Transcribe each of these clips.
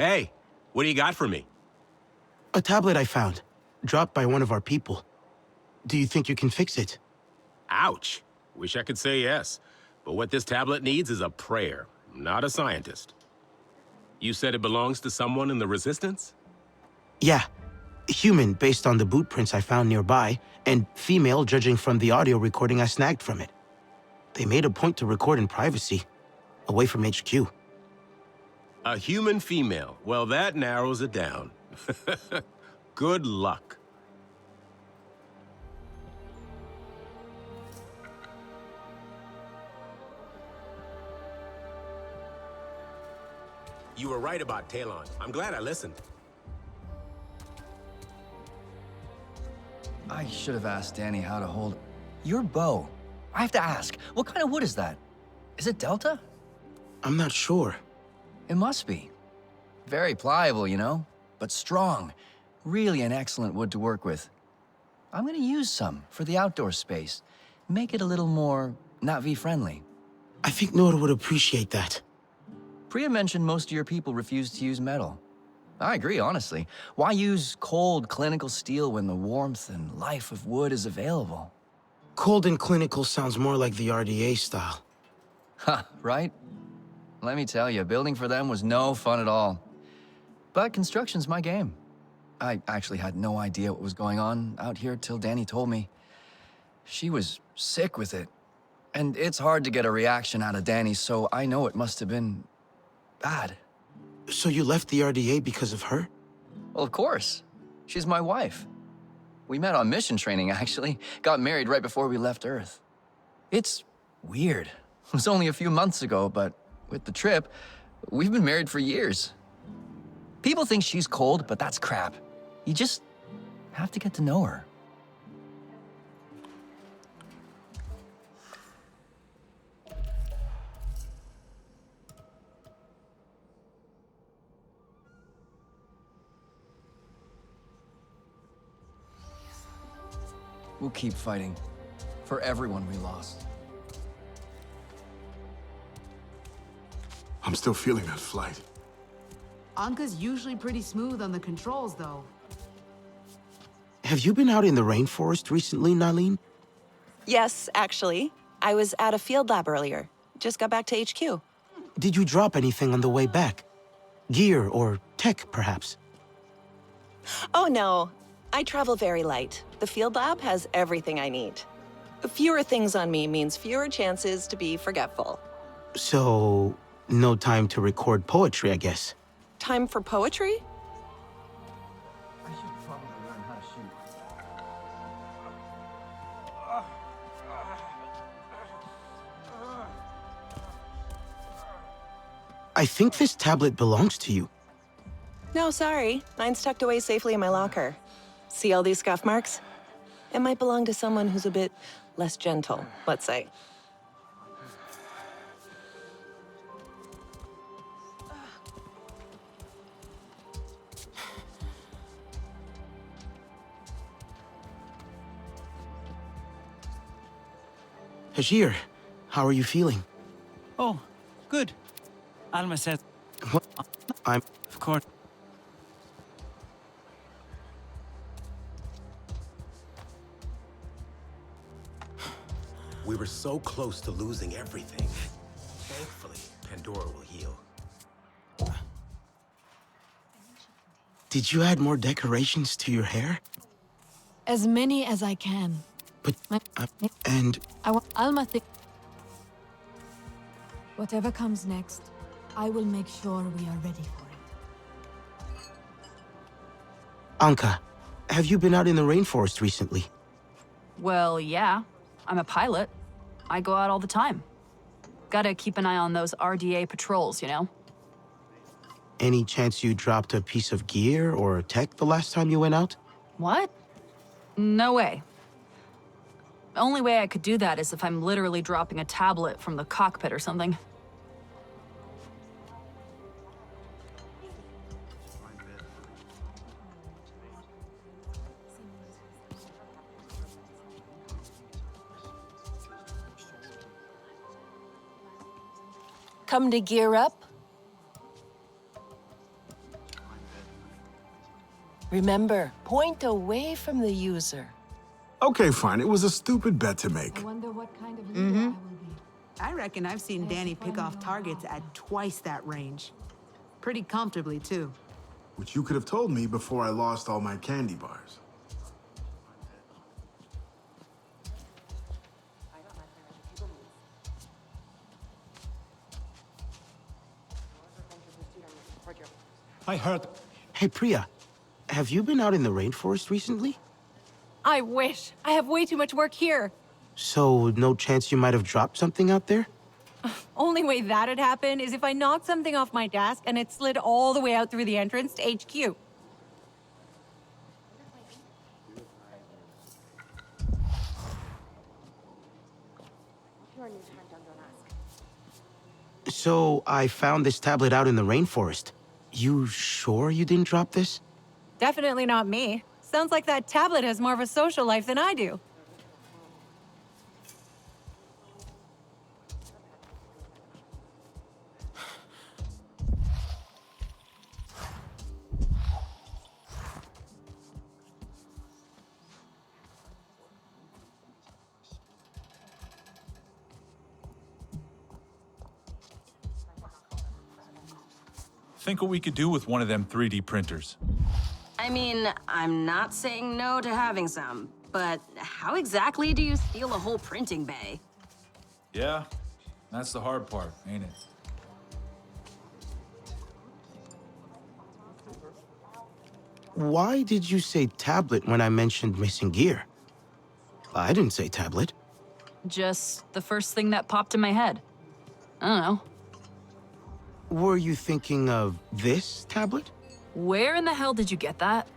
Hey, what do you got for me? A tablet I found, dropped by one of our people. Do you think you can fix it? Ouch. Wish I could say yes. But what this tablet needs is a prayer, not a scientist. You said it belongs to someone in the Resistance? Yeah. Human, based on the boot prints I found nearby, and female, judging from the audio recording I snagged from it. They made a point to record in privacy, away from HQ. A human female. Well, that narrows it down. Good luck. You were right about Talon. I'm glad I listened. I should have asked Danny how to hold your bow. I have to ask, what kind of wood is that? Is it Delta? I'm not sure. It must be. Very pliable, you know, but strong. Really an excellent wood to work with. I'm gonna use some for the outdoor space. Make it a little more Na'vi-friendly. I think Nora would appreciate that. Priya mentioned most of your people refuse to use metal. I agree, honestly. Why use cold, clinical steel when the warmth and life of wood is available? Cold and clinical sounds more like the RDA style. Ha, right? Let me tell you, building for them was no fun at all. But construction's my game. I actually had no idea what was going on out here till Danny told me. She was sick with it. And it's hard to get a reaction out of Danny, so I know it must have been bad. So you left the RDA because of her? Well, of course. She's my wife. We met on mission training, actually. Got married right before we left Earth. It's weird. It was only a few months ago, but with the trip, we've been married for years. People think she's cold, but that's crap. You just have to get to know her. We'll keep fighting. For everyone we lost. I'm still feeling that flight. Anqa's usually pretty smooth on the controls, though. Have you been out in the rainforest recently, Nalin? Yes, actually. I was at a field lab earlier. Just got back to HQ. Did you drop anything on the way back? Gear or tech, perhaps? Oh, no. I travel very light. The field lab has everything I need. Fewer things on me means fewer chances to be forgetful. So, no time to record poetry, I guess. Time for poetry? I should probably learn how to shoot. I think this tablet belongs to you. No, sorry. Mine's tucked away safely in my locker. See all these scuff marks? It might belong to someone who's a bit less gentle, let's say. Hajir, how are you feeling? Oh, good. Alma said, What? I'm... of course. We were so close to losing everything. Thankfully, Pandora will heal. Did you add more decorations to your hair? As many as I can. But... and... I want Alma think. Whatever comes next, I will make sure we are ready for it. Anqa, have you been out in the rainforest recently? Well, yeah. I'm a pilot. I go out all the time. Gotta keep an eye on those RDA patrols, you know? Any chance you dropped a piece of gear or tech the last time you went out? What? No way. The only way I could do that is if I'm literally dropping a tablet from the cockpit or something. Come to gear up? Remember, point away from the user. Okay, fine. It was a stupid bet to make. I wonder what kind of leader I will be. I reckon I've seen Danny pick off targets at twice that range. Pretty comfortably, too. Which you could have told me before I lost all my candy bars. I heard. Hey, Priya, have you been out in the rainforest recently? I wish. I have way too much work here. So, no chance you might have dropped something out there? Only way that'd happen is if I knocked something off my desk and it slid all the way out through the entrance to HQ. So, I found this tablet out in the rainforest. You sure you didn't drop this? Definitely not me. Sounds like that tablet has more of a social life than I do. Think what we could do with one of them 3D printers. I mean, I'm not saying no to having some, but how exactly do you steal a whole printing bay? Yeah, that's the hard part, ain't it? Why did you say tablet when I mentioned missing gear? I didn't say tablet. Just the first thing that popped in my head. I don't know. Were you thinking of this tablet? Where in the hell did you get that?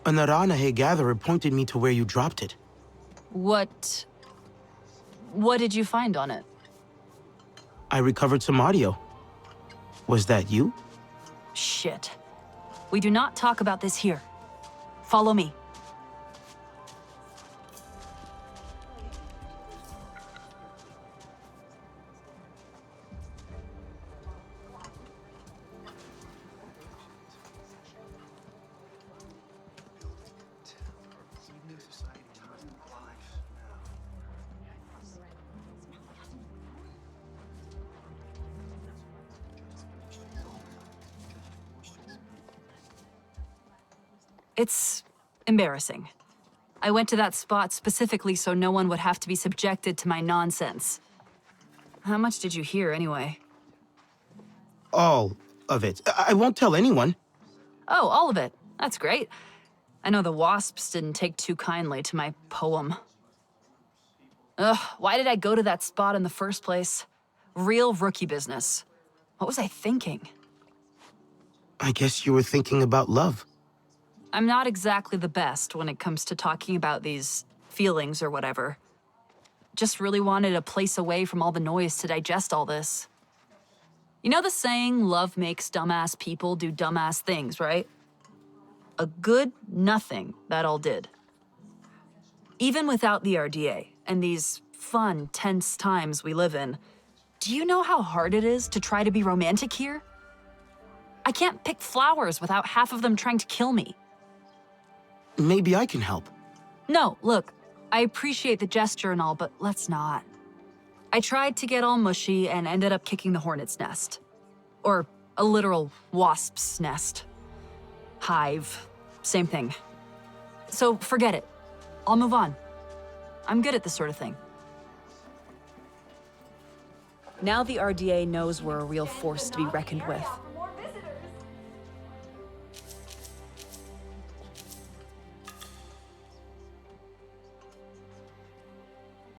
A Naranahe gatherer pointed me to where you dropped it. What did you find on it? I recovered some audio. Was that you? Shit. We do not talk about this here. Follow me. It's embarrassing. I went to that spot specifically so no one would have to be subjected to my nonsense. How much did you hear, anyway? All of it. I won't tell anyone. Oh, all of it. That's great. I know the wasps didn't take too kindly to my poem. Ugh, why did I go to that spot in the first place? Real rookie business. What was I thinking? I guess you were thinking about love. I'm not exactly the best when it comes to talking about these feelings or whatever. Just really wanted a place away from all the noise to digest all this. You know the saying, love makes dumbass people do dumbass things, right? A good nothing that all did. Even without the RDA and these fun, tense times we live in, do you know how hard it is to try to be romantic here? I can't pick flowers without half of them trying to kill me. Maybe I can help. No, look, I appreciate the gesture and all, but let's not. I tried to get all mushy and ended up kicking the hornet's nest. Or a literal wasp's nest. Hive, same thing. So forget it. I'll move on. I'm good at this sort of thing. Now the RDA knows we're a real force to be reckoned with.